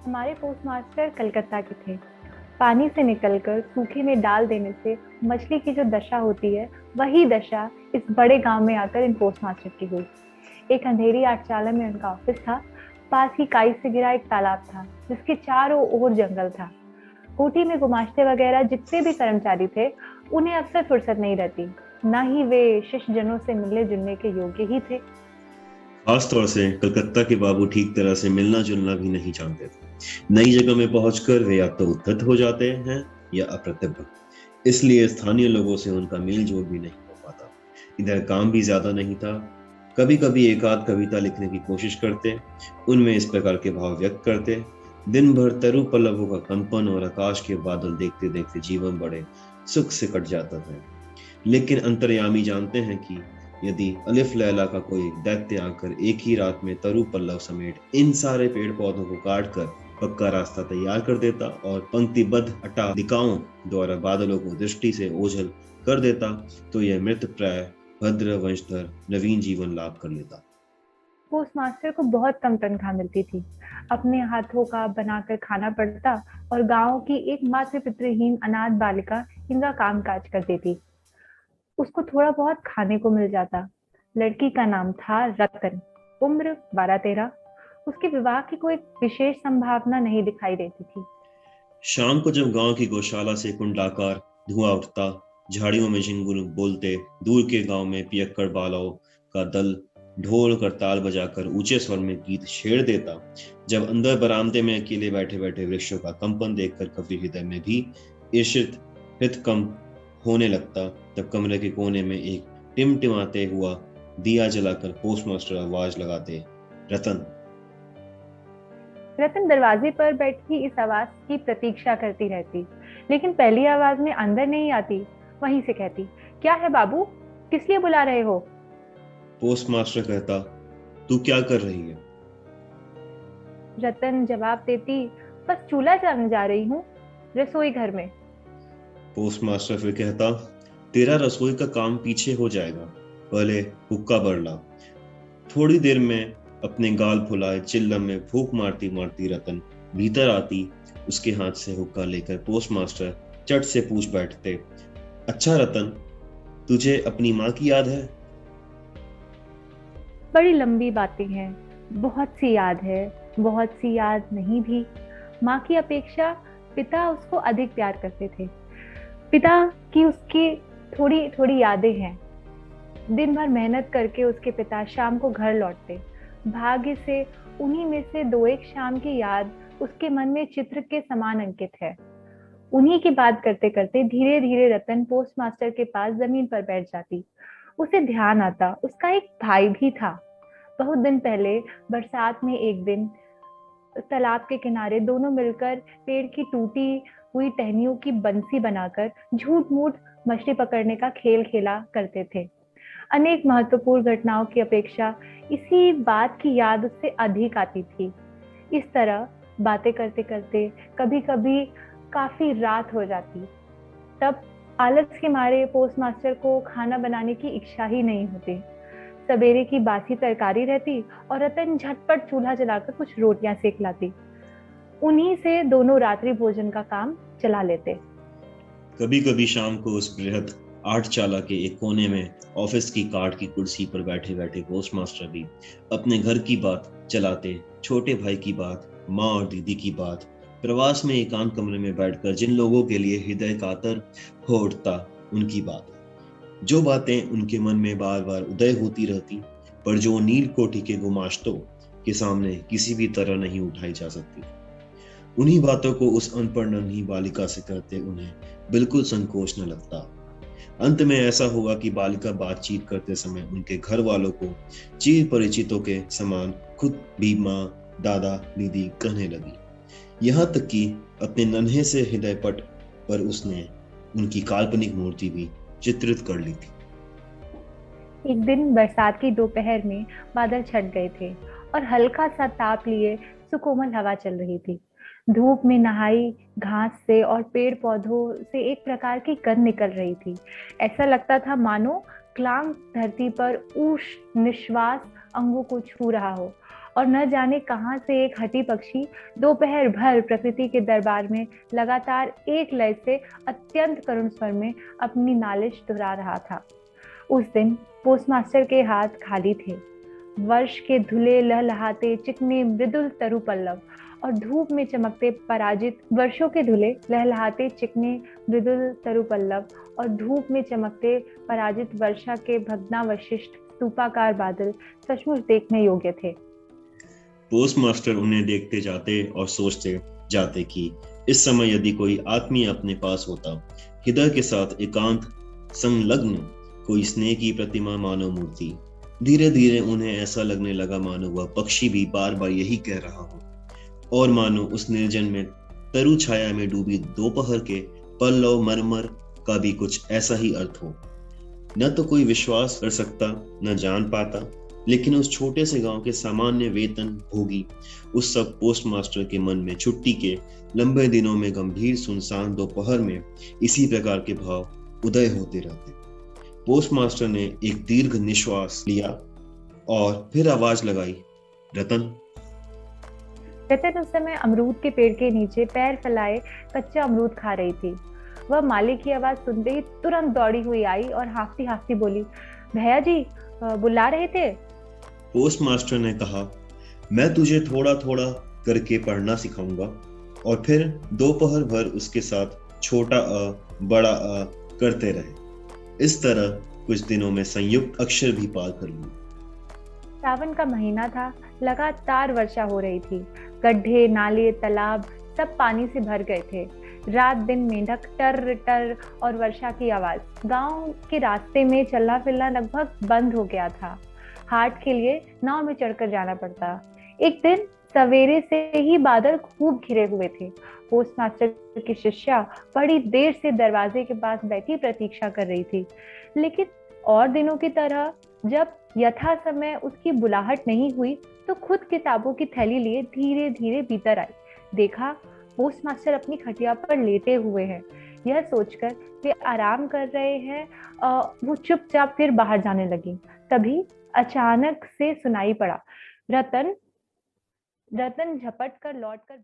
हमारे पोस्टमास्टर कलकत्ता के थे। पानी से निकलकर सूखे में डाल देने से मछली की जो दशा होती है, वही दशा इस बड़े गांव में आकर इन पोस्टमास्टर की हुई। एक अंधेरी आटचाला में उनका ऑफिस था। पास ही काई से घिरा एक तालाब था, जिसके चारों ओर जंगल था। कोठी में गुमाश्ते वगैरह जितने भी कर्मचारी थे, उन्हें अक्सर फुर्सत नहीं रहती। न ही वे शिष्टजनों से मिलने जुलने के योग्य ही थे। खास तौर से कलकत्ता के बाबू ठीक तरह से मिलना जुलना भी नहीं जानते थे। नई जगह में पहुंचकर वे या तो उद्धत हो जाते हैं या अप्रतिभ। इसलिए स्थानीय लोगों से उनका मेल जोल भी नहीं हो पाता। इधर काम भी ज्यादा नहीं था। कभी कभी एक आध कविता लिखने की कोशिश करते, उनमें इस प्रकार के भाव व्यक्त करते। दिन भर तरु पल्लवों का कंपन और आकाश के बादल देखते देखते जीवन बड़े सुख से कट जाता था। लेकिन अंतर्यामी जानते हैं कि यदि अलिफ लैला का कोई दैत्य आकर एक ही रात में तरु पल्लव समेत इन सारे पेड़ पौधों को काट कर पक्का रास्ता तैयार कर देता और पंक्तिबद्ध अट्टालिकाओं द्वारा बादलों को दृष्टि से ओझल कर देता, तो यह मृत प्राय भद्र वंशधर नवीन जीवन लाभ कर लेता। पोस्टमास्टर को बहुत कम तनख्वाह मिलती थी। अपने हाथों का बनाकर खाना पड़ता और गांव की एक मात्र पितृहीन अनाथ बालिका इनका काम काज कर देती। उसको थोड़ा बहुत खाने को मिल जाता। लड़की का नाम था रतन। उम्र 12-13। उसके विवाह की कोई विशेष संभावना नहीं दिखाई देती थी। शाम को जब गांव की गौशाला से कुंडलाकार धुआं उठता, झाड़ियों में झिंगुर बोलते, दूर के गांव में पियक्कड़ बालों का दल ढोल करताल बजाकर ऊंचे स्वर में गीत छेड़ देता, जब अंदर बरामदे में अकेले बैठे बैठे वृक्षों का कंपन देखकर कवि हृदय में भी ईर्षित हृतकंप होने लगता, तब कमरे के कोने में एक टिमटिमाते हुआ दिया जलाकर पोस्टमास्टर आवाज लगाते, रतन। रतन दरवाजे पर बैठी इस आवाज की प्रतीक्षा करती रहती, लेकिन पहली आवाज में अंदर नहीं आती। वहीं से कहती, क्या है बाबू, किस लिए बुला रहे हो? पोस्टमास्टर कहता, तू क्या कर रही है? रतन जवाब देती, बस चूल्हा जलाने जा रही हूँ, रसोई घर में। पोस्टमास्टर फिर कहता, तेरा रसोई का काम पीछे हो जाएगा, पहले हुक्का भर ला। थोड़ी देर में अपने गाल फुलाए चिल्लम में फूंक मारती मारती रतन भीतर आती। उसके हाथ से हुक्का लेकर पोस्टमास्टर चट से पूछ बैठते, अच्छा रतन, तुझे अपनी माँ की याद है? बड़ी लंबी बातें हैं। बहुत सी याद है, बहुत सी याद नहीं भी। माँ की अपेक्षा पिता उसको अधिक प्यार करते थे। पिता की उसकी थोड़ी थोड़ी यादें हैं। दिन भर मेहनत करके उसके पिता शाम को घर लौटते। भाग्य से उन्हीं में से दो एक शाम की याद उसके मन में चित्र के समान अंकित है। उन्हीं की बात करते करते धीरे धीरे रतन पोस्टमास्टर के पास जमीन पर बैठ जाती। उसे ध्यान आता, उसका एक भाई भी था। बहुत दिन पहले बरसात में एक दिन तालाब के किनारे दोनों मिलकर पेड़ की टूटी हुई टहनियों की बंसी बनाकर झूठ मूठ मछली पकड़ने का खेल खेला करते थे। अनेक महत्वपूर्ण घटनाओं की अपेक्षा इसी बात की याद उससे अधिक आती थी। इस तरह बातें करते करते कभी कभी काफी रात हो जाती। तब आलस के मारे पोस्टमास्टर को खाना बनाने की इच्छा ही नहीं होती। सवेरे की बासी तरकारी रहती और रतन झटपट चूल्हा जलाकर कुछ रोटियां सेक लाती। उन्हीं से दोनों रात्रि भोजन का काम चला लेते। कभी कभी शाम को उस बृहद आठ चाला के एक कोने में ऑफिस की काठ की कुर्सी पर बैठे बैठे पोस्टमास्टर भी अपने घर की बात चलाते, छोटे भाई की बात, माँ और दीदी की बात, प्रवास में एकांत कमरे में बैठकर जिन लोगों के लिए हृदय कातर हो उठता उनकी बात, जो बातें उनके मन में बार बार उदय होती रहती, पर जो नील कोठी के गुमाश्तों के सामने किसी भी तरह नहीं उठाई जा सकती। उन्हीं बातों को उस अनपढ़ नन्ही बालिका से करते उन्हें बिल्कुल संकोच न लगता। अंत में ऐसा हुआ कि बालिका बातचीत करते समय उनके घर वालों को चिर परिचितों के समान खुद भी माँ, दादा, दीदी कहने लगी। यहाँ तक कि अपने नन्हे से हृदय पट पर उसने उनकी काल्पनिक मूर्ति भी चित्रित कर ली थी। एक दिन बरसात की दोपहर में बादल छट गए थे और हल्का सा ताप लिए सुकोमल हवा चल रही थी। धूप में नहाई घास से और पेड़ पौधों से एक प्रकार की गंध निकल रही थी। ऐसा लगता था मानो क्लांत धरती पर उष्ण निश्वास अंगों को छू रहा हो और न जाने कहां से एक हठी पक्षी दोपहर भर प्रकृति के दरबार में लगातार एक लय से अत्यंत करुण स्वर में अपनी नालिश दोहरा रहा था। उस दिन पोस्टमास्टर के हाथ खाली थे। वर्ष के धुले लहलहाते चिकने मृदुल तरु पल्लव और धूप में चमकते पराजित वर्षों के धुले लहलहाते चिकने मृदुल तरु पल्लव और धूप में चमकते पराजित वर्षा के भग्नावशिष्ट स्तूपाकार बादल सचमुच देखने योग्य थे। पोस्टमास्टर उन्हें देखते जाते और सोचते जाते कि इस समय यदि कोई आत्मीय अपने पास होता, हृदय के साथ एकांत संलग्न कोई स्नेह की प्रतिमा मानव मूर्ति। धीरे धीरे उन्हें ऐसा लगने लगा मानो वह पक्षी भी बार बार यही कह रहा हो, और मानो उस निर्जन में तरु छाया में डूबी दोपहर के पल्लव मरमर का भी कुछ ऐसा ही अर्थ हो। न तो कोई विश्वास कर सकता, न जान पाता, लेकिन उस छोटे से गांव के सामान्य वेतन भोगी उस सब पोस्टमास्टर के मन में छुट्टी के लंबे दिनों में गंभीर सुनसान दोपहर में इसी प्रकार के भाव उदय होते रहते। पोस्टमास्टर ने एक दीर्घ निश्वास लिया और फिर आवाज लगाई, रतन। रतन उस समय अमरूद के पेड़ के नीचे पैर फैलाए कच्चा अमरूद खा रही थी। वह मालिक की आवाज सुनते ही तुरंत दौड़ी हुई आई और हाफती हाफती बोली, भैया जी बुला रहे थे? पोस्टमास्टर ने कहा, मैं तुझे थोड़ा थोड़ा करके पढ़ना सिखाऊंगा और फिर दोपहर भर उसके साथ छोटा अ बड़ा अ करते रहे। इस तरह कुछ दिनों में संयुक्त अक्षर भी पार कर लिए। सावन का महीना था। लगातार वर्षा हो रही थी। गड्ढे, नाले, तालाब सब पानी से भर गए थे। रात दिन मेंढक टर टर और वर्षा की आवाज। गांव के रास्ते में चलना फिरना लगभग बंद हो गया था। हाट के लिए नाव में चढ़कर जाना पड़ता। एक दिन सवेरे से ही बादल खूब घिरे हुए थे। पोस्टमास्टर की शिष्या बड़ी देर से दरवाजे के पास बैठी प्रतीक्षा कर रही थी, लेकिन और दिनों की तरह जब यथा समय उसकी बुलाहट नहीं हुई तो खुद किताबों की थैली लिए धीरे धीरे भीतर आई। देखा पोस्टमास्टर अपनी खटिया पर लेटे हुए हैं। यह सोचकर वे आराम कर रहे हैं, वो चुपचाप फिर बाहर जाने लगी। तभी अचानक से सुनाई पड़ा, रतन। रतन झपट कर लौट कर